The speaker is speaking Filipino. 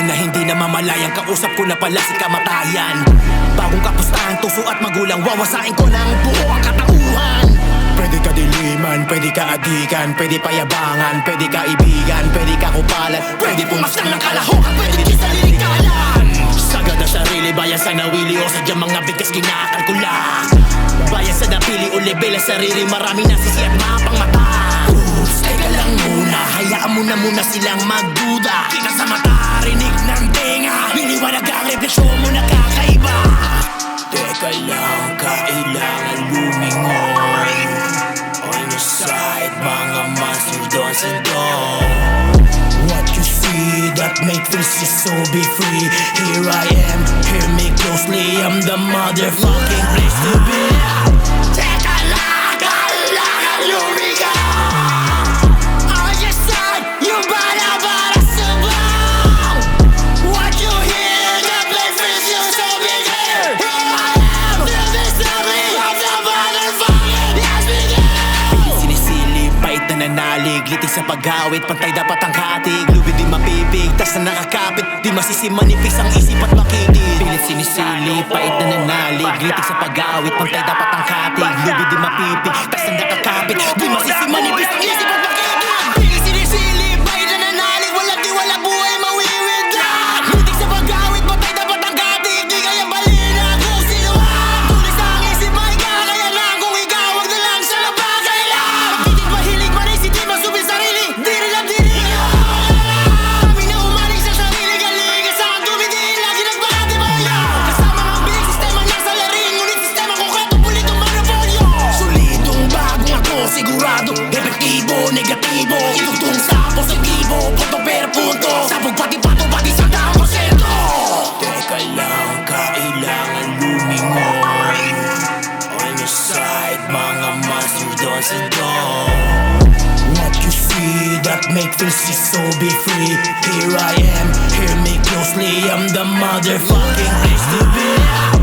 naman na hindi na mamalayang kausap ko na pala si kamatayan. Bagong kapustahan, tuso at magulang, wawasain ko ng buo ang katauhan. Pwede ka diliman, pwede ka adikan, pwede payabangan, pwede ka ibigan, pwede ka kupalan, pwede pumaslang ng kalahokan, pwede din sa lilikalan. Sagad na sarili, bayan sa nawili o sadyang mga bigkas kinakalkula. Bayan sa napili o level ang sarili, marami nasisi at mapang mata. Oops, teka lang muna, hayaan mo na muna silang magduda. Kita sa mata, rinig ng tenga, niliwanag ang refleksyon mo na kakaiba. Teka lang, kailangan lumingon. On your side, mga monster doon sa door. What you see that make this so be free. Here I am, hear me closely, I'm the motherfucking place to be. Teka lang, kailangan lumingon. On your side, yung bala para subong. What you hear that make this so be clear. Here I am, feel this lovely, I'm the motherfucking let's begin. Sinisilip, pait na nanalig, litig sa pag-awit, pantay dapat ang hatig. Lubid di mapipig, tas na nakakapit, di masisimanipis ang isip at makitid. Pilit sinisilip, pait na nanalig, litig sa pag-awit, pantay dapat ang hatig. Lubid di mapipig, tas na nakakapit, di masisimanipis ang isip at makitid. Pilit sinisilip, pait na nanalig, walang di wala buhay mawiwid lang. Litig sa pag-awit, pantay dapat ang hatig, di kaya balina kung sino ang tulis ang isip ay kaya lang kung ikaw wag na lang siya nabagay lang. Pagkitig mahilig manisip, di masubin sarili, di rin lang diri. Kami na umalig sa sarili, galing sa ang tumidin, lagi nagpapatibaya. Kasama ang big sistema nasa laring, ngunit sistema konkreto, pulitong monopolyo. Solidong bagong ako, sigurado, epektibo, negatibo, itutong sa positibo, punto per punto, sabog pati pato, pati sa daang porsyento. Teka lang, kailangan lumingon. On your side, mga monster doon sa door. What you see that make this so be free. Here I am, hear me closely, I'm the motherfucking place to be.